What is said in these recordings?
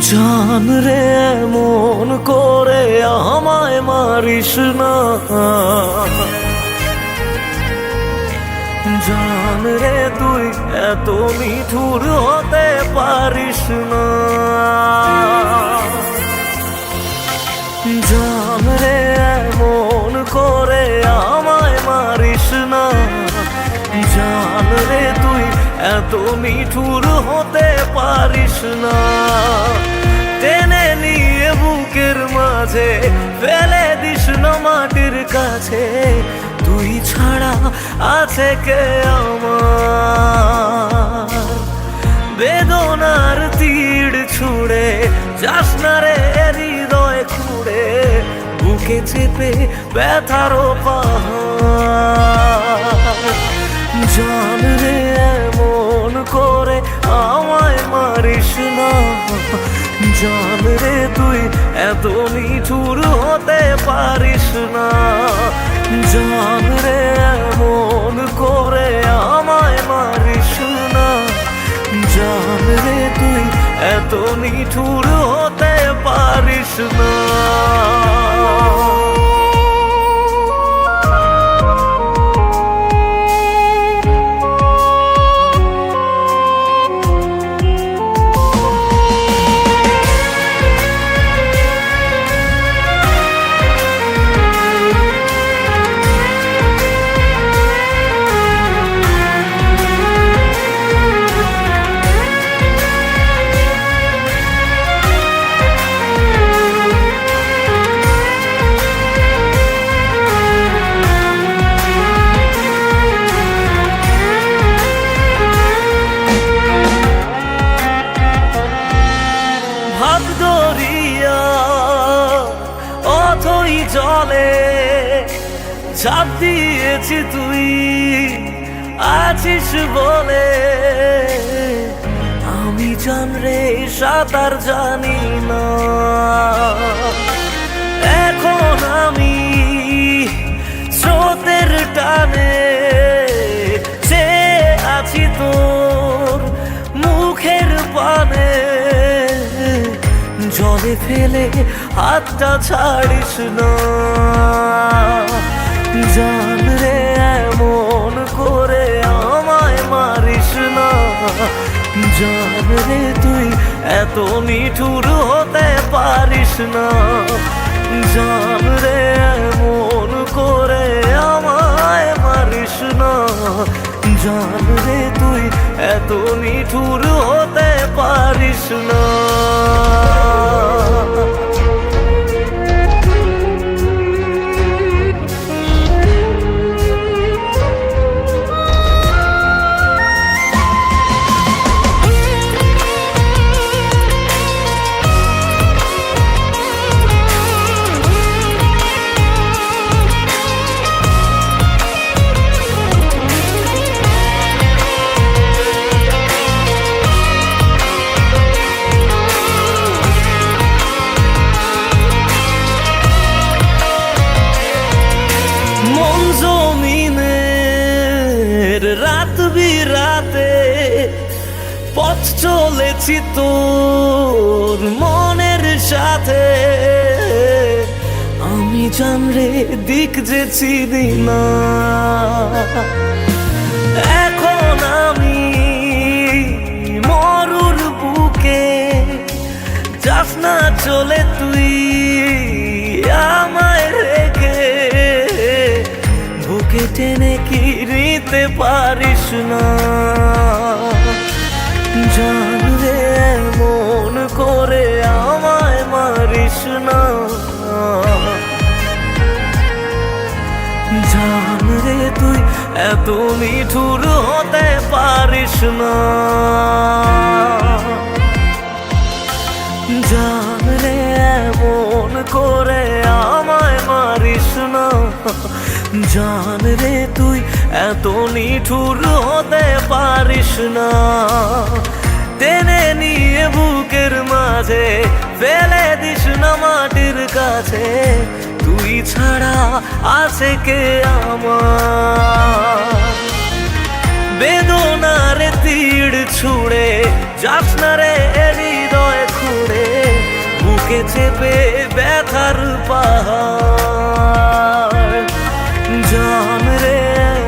জান রে মন করে আমায় মারিস না, জান রে তুই এত নিঠুর হতে পারিস না। জান রে মন করে আমায় মারিস না, জান রে তুই এত নিঠুর হতে পারিস না। টেনে নিয়ে বুকের মাঝে ফেলে দিস না মাটির কাছে, তুই ছাড়া আছে কে আমার। বেদনার তীর ছুঁড়ে যাস না রে হৃদয় খুঁড়ে, বুকে চেপে ব্যথারও পাহাড়। জান রে মন করে আমায় মারিস না, জান রে তুই এত নিঠুর হতে পারিস না। জান রে মন করে আমায় মারিস না, জান রে তুই এত নিঠুর হতে পারিস না। অথই জলে ঝাঁপ দিয়েছি তুই আছিস বলে, আমি জান রে সাঁতার জানি না। এখন আমি স্রোতের টানে চেয়ে আছি তোর মুখের পানে, জলে ফেলে হাতটা ছাড়িস না। জান রে এমন করে আমায় মারিস না, জান রে তুই এত নিঠুর হতে পারিস না। জান রে এমন করে আমায় মারিস না, জান রে তুই এত নিঠুর হতে পারিস না। রাত বিরাতে পথ চলেছি তোর মনের সাথে, আমি জান রে দিক যে চিনি না। এখন আমি মরুর বুকে যাস না চলে তুই আমায় রেখে, বুকে টেনে কি নিতে পারিস না। জান রে মন করে আমায় মারিস না, জান রে তুই এত নিঠুর হতে পারিস না। জান রে মন করে আমায় মারিস না, জান রে তুই এত নিঠুর হতে পারিস না। টেনে নিয়ে বুকের মাঝে ফেলে দিস না মাটির কাছে, তুই ছাড়া আছে কে আমার। বেদনার তীর ছুঁড়ে যাস না রে হৃদয় খুঁড়ে, চেপে ব্যথার পাহাড়। জান রে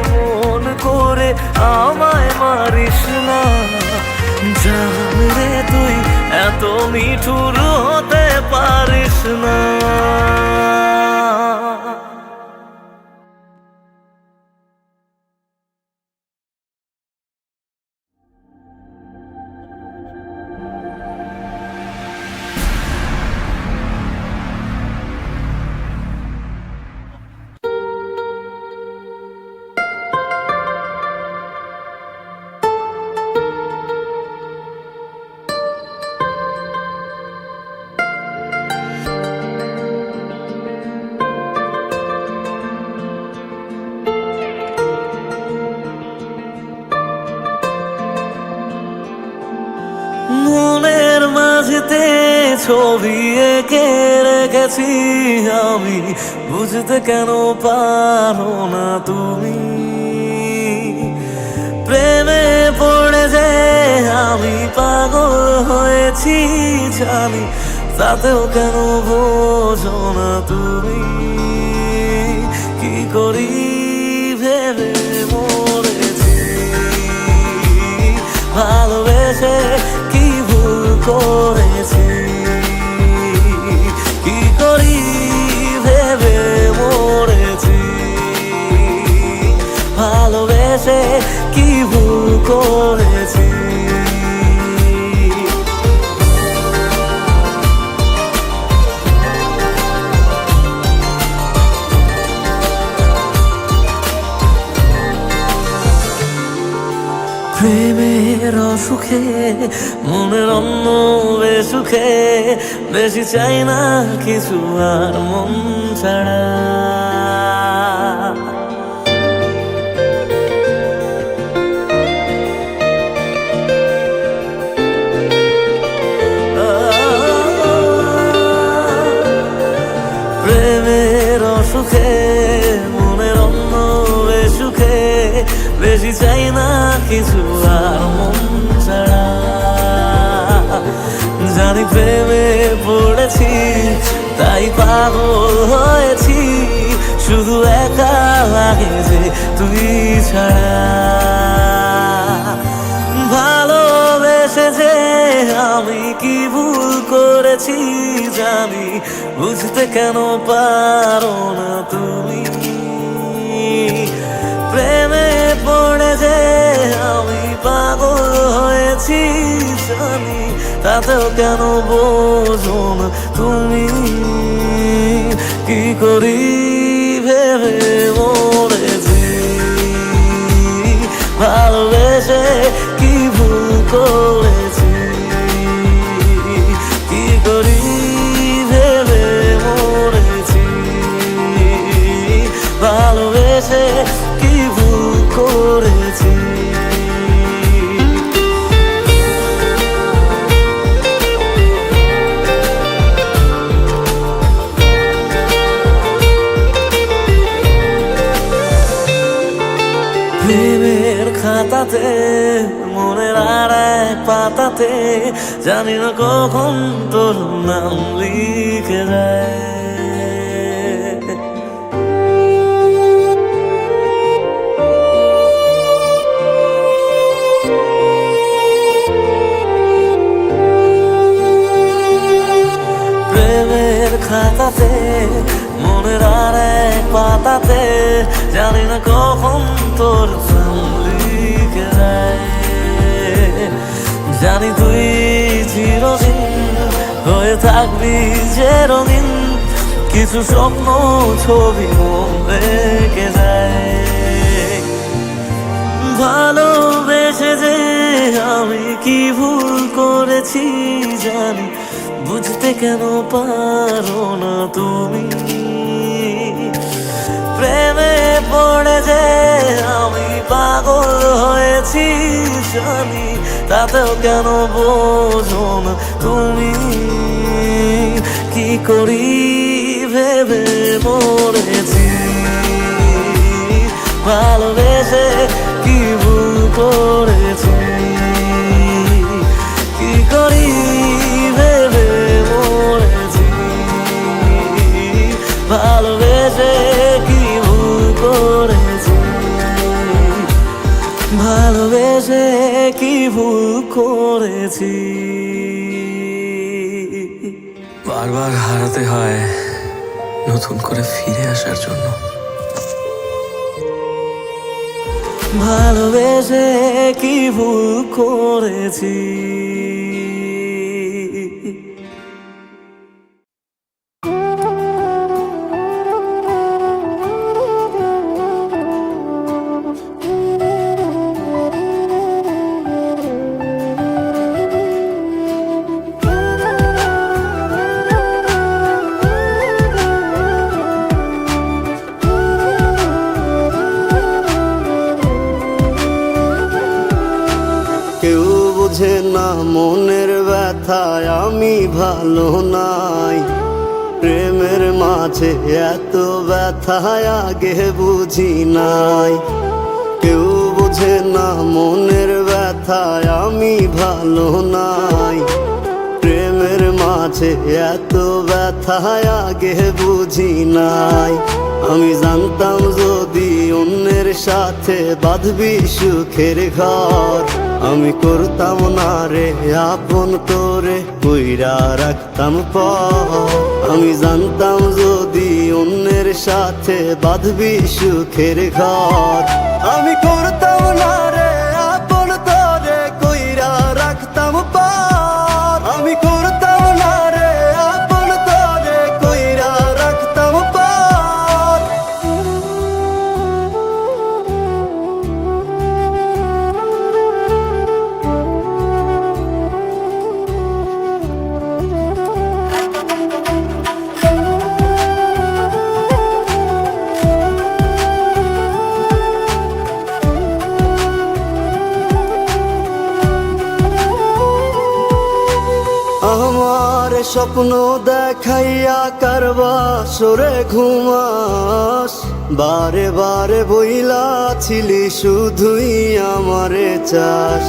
মন করে আমায় মারিস না, জান রে তুই এত মিঠুর হতে পারিস না। মনের মাঝেতে ছবি এঁকে রেখেছি আমি, বুঝতে কেন পারো না তুমি? প্রেমে পড়ে যে আমি পাগল হয়েছি জানি, তাতেও কেন বোঝো না তুমি? কি করি ভেবে মরেছি, ভালোবেসে কি ভুল করেছি? কি করি ভেবে মরেছি, ভালোবেসে কি ভুল করেছি? প্রেমের অসুখে মনের অন্য বেসুখে, বেশি চাই না কিছু আর মন ছাড়া। প্রেমের অসুখে মনের অন্য বেসুখে, বেশি চাই না কিছু আর মন ছাড়া। জানি প্রেমে পড়েছি তাই পাগল হয়েছি, শুধু একা লাগে যে তুই ছাড়া। ভালোবেসে যে আমি কি ভুল করেছি জানি, বুঝতে কেন পারো না তুমি? প্রেমে পড়ে যে আমি পাগল হয়েছি জানি, তাতেও কেন বোঝো না তুমি? কি করি ভেবে মরেছি, ভালোবেসে কি ভুল করেছি? কি করি ভেবে মরেছি, ভালোবেসে কি ভুল করেছি? প্রেমের খাতাতে মনের আর এক পাতাতে, জানি না কখন তোর নাম লিখে যায়। প্রেমের খাতাতে মনের আর এক পাতাতে, জানি না কখন তোর নাম লিখে যায়। জানি তুই চিরদিন হয়ে থাকবি যে রঙিন, কিছু স্বপ্ন ছবি মন রেখে যায়। ভালোবেসে যে আমি কি ভুল করেছি জানি, বুঝতে কেন পারো না তুমি? প্রেমে পড়ে যে আমি পাগল হয়েছি জানি, তাতেও কেন বোঝো না তুমি? কি করি ভেবে মরেছি, ভালোবেসে কি ভুল করেছি? কি করি ভেবে মরেছি, ভালোবেসে কি ভুল করেছি, বারবার হারাতে হয় নতুন করে ফিরে আসার জন্য। ভালোবেসে কি ভুল করেছি। কেউ বোঝে না মনের ব্যথায় আমি ভালো নাই, প্রেমের মাঝে এত ব্যথায় আগে বুঝি নাই। কেউ বোঝে না মনের ব্যথায় আমি ভালো নাই, প্রেমের মাঝে এত ব্যথায় আগে বুঝি নাই। আমি জানতাম যদি অন্যের সাথে বাঁধবি সুখের ঘর, আমি করতাম না রে আপন তোরে কইরা রাখতাম পর। আমি জানতাম যদি অন্যের সাথে বাঁধবি সুখের ঘর, আমি করতাম না রে আপন তোরে কইরা রাখতাম পর। আমি করতাম না রে আপন তোরে কইরা রাখতাম পর। আমার স্বপ্ন দেখাইয়া কারবা সরে ঘুমাস, বারে বারে বইলা ছিলি শুধুই আমারে চাস।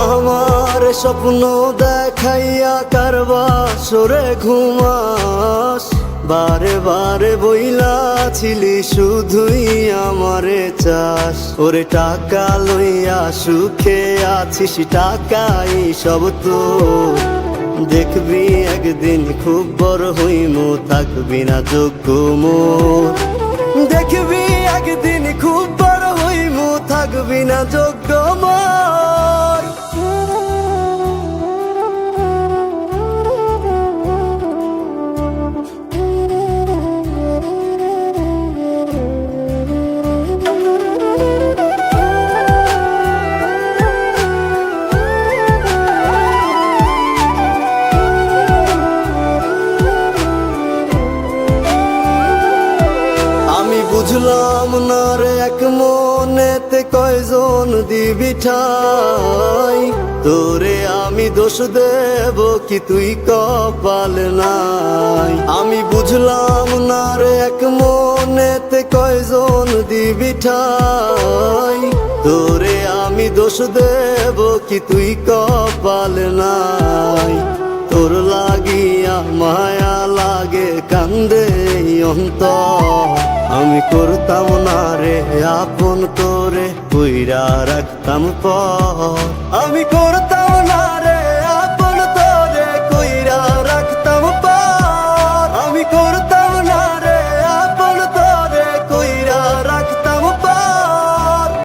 আমার স্বপ্ন দেখাইয়া কারবা সরে ঘুমাস, বারে বারে বইলা ছিলি শুধুই আমারে চাস। ওরে টাকা লইয়া সুখে আছিস, টাকাই সব তো দেখবি একদিন খুব বড় হইমু, থাকবি না যোগ্য মোর। দেখবি একদিন খুব বড় হইমু, থাকবি না যোগ্য মোর। বুঝলাম না রে এক মনেতে কয়জন দিবি ঠাই, তোরে আমি দোষ দেব কি তুই কপাল নাই। আমি বুঝলাম না রে এক মনেতে কয়জন দিবি ঠাই, তোরে আমি দোষ দেব কি তুই কপাল নাই। তোর লাগিয়া মায়া লাগে কান্দে অন্তর, আমি করতাম না রে আপন তোরে কইরা রাখতাম পর। আমি করতাম না